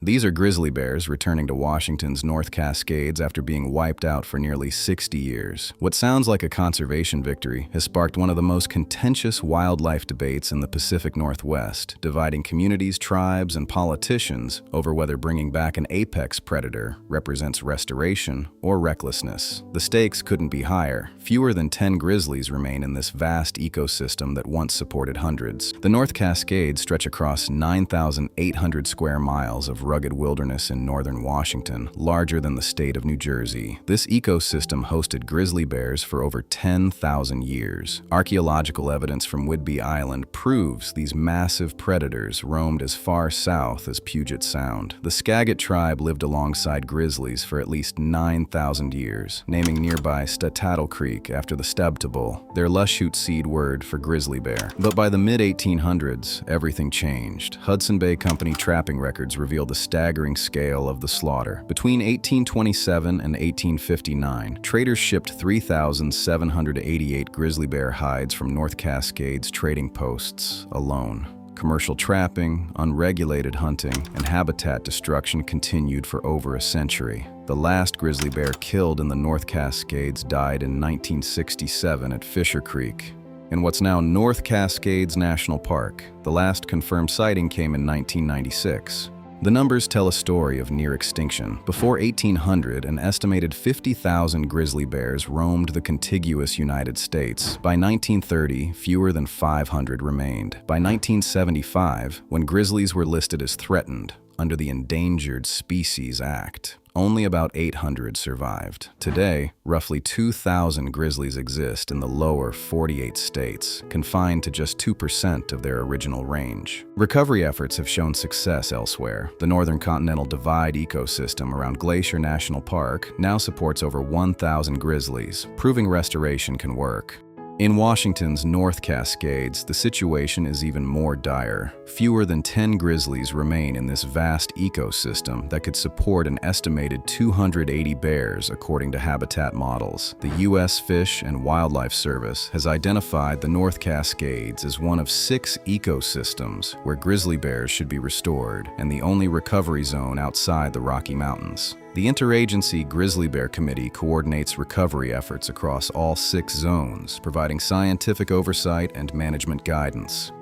These are grizzly bears returning to Washington's North Cascades after being wiped out for nearly 60 years. What sounds like a conservation victory has sparked one of the most contentious wildlife debates in the Pacific Northwest, dividing communities, tribes, and politicians over whether bringing back an apex predator represents restoration or recklessness. The stakes couldn't be higher. Fewer than 10 grizzlies remain in this vast ecosystem that once supported hundreds. The North Cascades stretch across 9,800 square miles of rugged wilderness in northern Washington, larger than the state of New Jersey. This ecosystem hosted grizzly bears for over 10,000 years. Archaeological evidence from Whidbey Island proves these massive predators roamed as far south as Puget Sound. The Skagit tribe lived alongside grizzlies for at least 9,000 years, naming nearby Statattle Creek after the Stabtable, their Lushoot seed word for grizzly bear. But by the mid-1800s, everything changed. Hudson Bay Company trapping records revealed the staggering scale of the slaughter. Between 1827 and 1859, traders shipped 3,788 grizzly bear hides from North Cascades trading posts alone. Commercial trapping, unregulated hunting, and habitat destruction continued for over a century. The last grizzly bear killed in the North Cascades died in 1967 at Fisher Creek, in what's now North Cascades National Park. The last confirmed sighting came in 1996. The numbers tell a story of near extinction. Before 1800, an estimated 50,000 grizzly bears roamed the contiguous United States. By 1930, fewer than 500 remained. By 1975, when grizzlies were listed as threatened under the Endangered Species Act, only about 800 survived. Today, roughly 2,000 grizzlies exist in the lower 48 states, confined to just 2% of their original range. Recovery efforts have shown success elsewhere. The Northern Continental Divide ecosystem around Glacier National Park now supports over 1,000 grizzlies, proving restoration can work. In Washington's North Cascades, the situation is even more dire. Fewer than 10 grizzlies remain in this vast ecosystem that could support an estimated 280 bears, according to habitat models. The U.S. Fish and Wildlife Service has identified the North Cascades as one of 6 ecosystems where grizzly bears should be restored, and the only recovery zone outside the Rocky Mountains. The Interagency Grizzly Bear Committee coordinates recovery efforts across all 6 zones, providing scientific oversight and management guidance.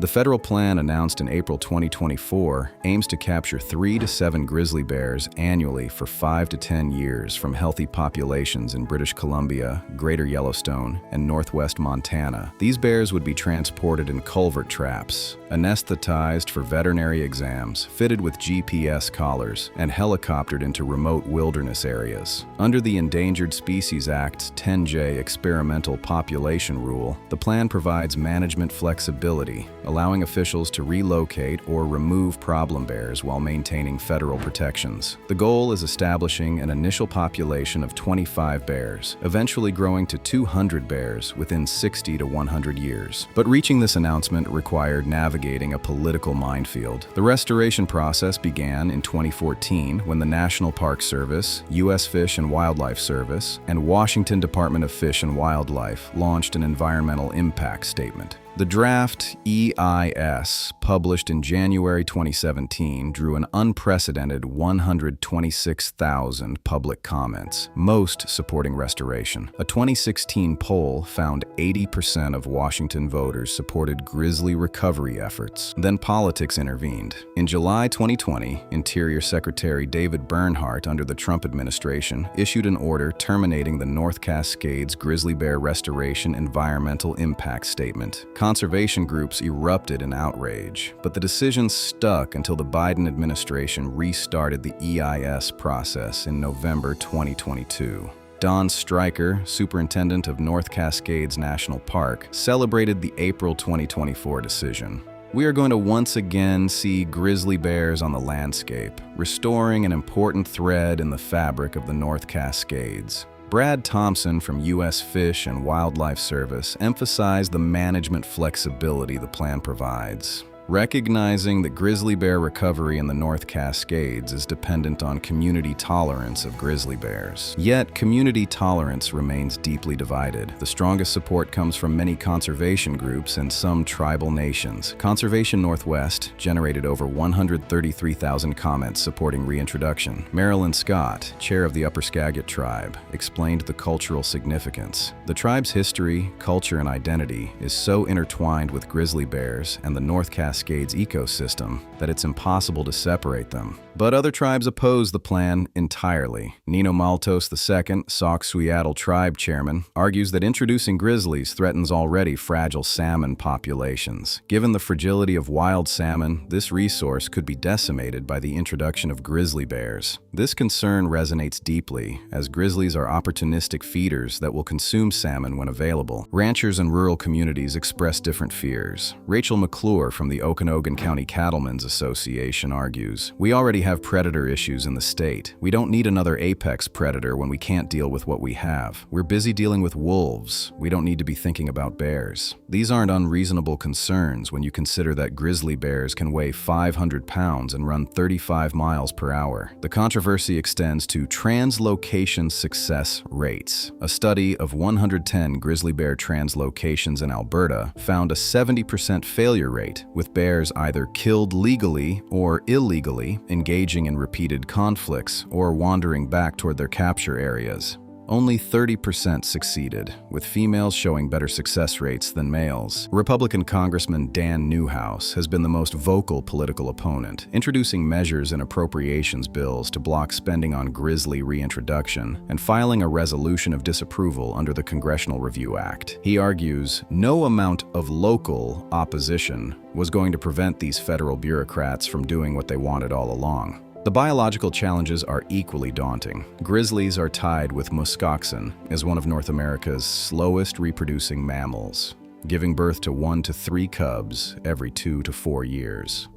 The federal plan announced in April 2024 aims to capture 3 to 7 grizzly bears annually for 5 to 10 years from healthy populations in British Columbia, Greater Yellowstone, and northwest Montana. These bears would be transported in culvert traps, anesthetized for veterinary exams, fitted with GPS collars, and helicoptered into remote wilderness areas. Under the Endangered Species Act's 10J experimental population rule, the plan provides management flexibility, allowing officials to relocate or remove problem bears while maintaining federal protections. The goal is establishing an initial population of 25 bears, eventually growing to 200 bears within 60 to 100 years. But reaching this announcement required navigating a political minefield. The restoration process began in 2014 when the National Park Service, U.S. Fish and Wildlife Service, and Washington Department of Fish and Wildlife launched an environmental impact statement. The draft EIS, published in January 2017, drew an unprecedented 126,000 public comments, most supporting restoration. A 2016 poll found 80% of Washington voters supported grizzly recovery efforts. Then politics intervened. In July 2020, Interior Secretary David Bernhardt, under the Trump administration, issued an order terminating the North Cascades Grizzly Bear Restoration Environmental Impact Statement. Conservation groups erupted in outrage, but the decision stuck until the Biden administration restarted the EIS process in November 2022. Don Stryker, superintendent of North Cascades National Park, celebrated the April 2024 decision. "We are going to once again see grizzly bears on the landscape, restoring an important thread in the fabric of the North Cascades." Brad Thompson from U.S. Fish and Wildlife Service emphasized the management flexibility the plan provides. recognizing that grizzly bear recovery in the North Cascades is dependent on community tolerance of grizzly bears. Yet, community tolerance remains deeply divided. The strongest support comes from many conservation groups and some tribal nations. Conservation Northwest generated over 133,000 comments supporting reintroduction. Marilyn Scott, chair of the Upper Skagit tribe, explained the cultural significance. The tribe's history, culture, and identity is so intertwined with grizzly bears and the North Cascades ecosystem that it's impossible to separate them. But other tribes oppose the plan entirely. Nino Maltos II, Sauk Seattle tribe chairman, argues that introducing grizzlies threatens already fragile salmon populations. Given the fragility of wild salmon, this resource could be decimated by the introduction of grizzly bears. This concern resonates deeply, as grizzlies are opportunistic feeders that will consume salmon when available. Ranchers and rural communities express different fears. Rachel McClure from the Okanogan County Cattlemen's Association argues, "We already have predator issues in the state. We don't need another apex predator when we can't deal with what we have. We're busy dealing with wolves. We don't need to be thinking about bears." These aren't unreasonable concerns when you consider that grizzly bears can weigh 500 pounds and run 35 miles per hour. The controversy extends to translocation success rates. A study of 110 grizzly bear translocations in Alberta found a 70% failure rate, with bears either killed legally or illegally, engaging in repeated conflicts, or wandering back toward their capture areas. Only 30% succeeded, with females showing better success rates than males. Republican Congressman Dan Newhouse has been the most vocal political opponent, introducing measures and appropriations bills to block spending on grizzly reintroduction and filing a resolution of disapproval under the Congressional Review Act. He argues no amount of local opposition was going to prevent these federal bureaucrats from doing what they wanted all along. The biological challenges are equally daunting. Grizzlies are tied with muskoxen as one of North America's slowest reproducing mammals, giving birth to 1 to 3 cubs every 2 to 4 years.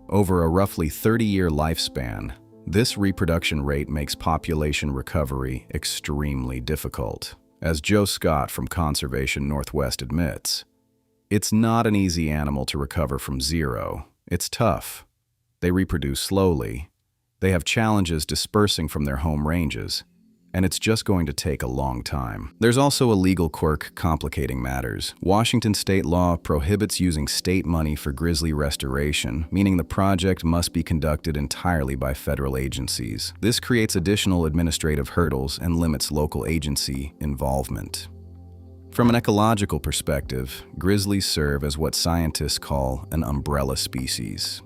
Over a roughly 30-year lifespan, this reproduction rate makes population recovery extremely difficult. As Joe Scott from Conservation Northwest admits, it's not an easy animal to recover from zero. It's tough. They reproduce slowly. They have challenges dispersing from their home ranges, and it's just going to take a long time. There's also a legal quirk complicating matters. Washington state law prohibits using state money for grizzly restoration, meaning the project must be conducted entirely by federal agencies. This creates additional administrative hurdles and limits local agency involvement. From an ecological perspective, grizzlies serve as what scientists call an umbrella species.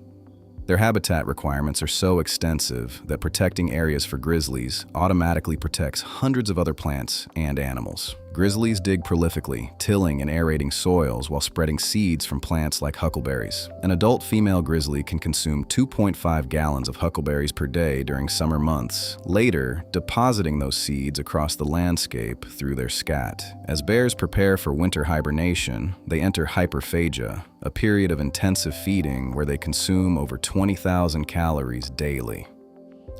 Their habitat requirements are so extensive that protecting areas for grizzlies automatically protects hundreds of other plants and animals. Grizzlies dig prolifically, tilling and aerating soils while spreading seeds from plants like huckleberries. An adult female grizzly can consume 2.5 gallons of huckleberries per day during summer months, later depositing those seeds across the landscape through their scat. As bears prepare for winter hibernation, they enter hyperphagia, a period of intensive feeding where they consume over 20,000 calories daily.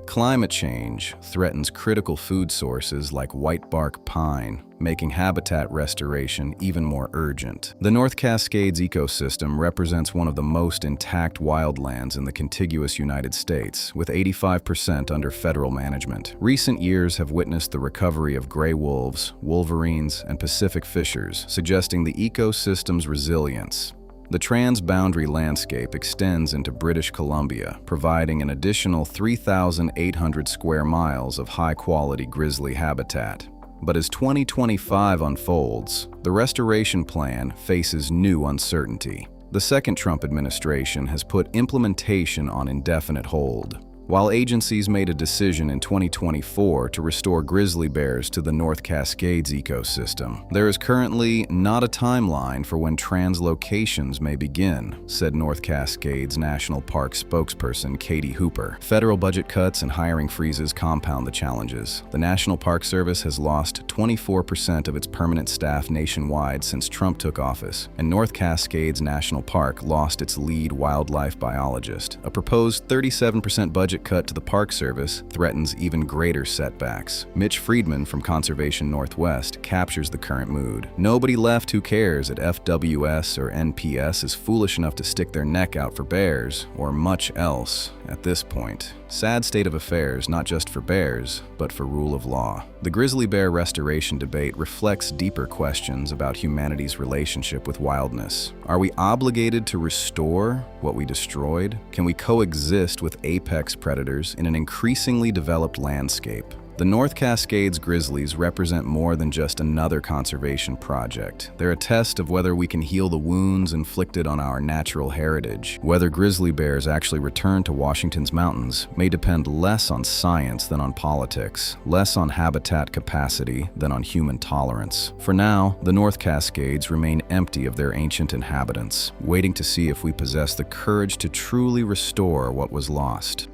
Climate change threatens critical food sources like whitebark pine, making habitat restoration even more urgent. The North Cascades ecosystem represents one of the most intact wildlands in the contiguous United States, with 85% under federal management. Recent years have witnessed the recovery of gray wolves, wolverines, and Pacific fishers, suggesting the ecosystem's resilience. The transboundary landscape extends into British Columbia, providing an additional 3,800 square miles of high-quality grizzly habitat. But as 2025 unfolds, the restoration plan faces new uncertainty. The second Trump administration has put implementation on indefinite hold. While agencies made a decision in 2024 to restore grizzly bears to the North Cascades ecosystem, there is currently not a timeline for when translocations may begin, said North Cascades National Park spokesperson Katie Hooper. Federal budget cuts and hiring freezes compound the challenges. The National Park Service has lost 24% of its permanent staff nationwide since Trump took office, and North Cascades National Park lost its lead wildlife biologist. A proposed 37% budget budget cut to the Park Service threatens even greater setbacks. Mitch Friedman from Conservation Northwest captures the current mood. Nobody left who cares at FWS or NPS is foolish enough to stick their neck out for bears, or much else, at this point. Sad state of affairs not just for bears, but for rule of law. The grizzly bear restoration debate reflects deeper questions about humanity's relationship with wildness. Are we obligated to restore what we destroyed? Can we coexist with apex predators in an increasingly developed landscape? The North Cascades grizzlies represent more than just another conservation project. They're a test of whether we can heal the wounds inflicted on our natural heritage. Whether grizzly bears actually return to Washington's mountains may depend less on science than on politics, less on habitat capacity than on human tolerance. For now, the North Cascades remain empty of their ancient inhabitants, waiting to see if we possess the courage to truly restore what was lost.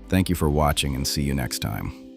Thank you for watching, and see you next time.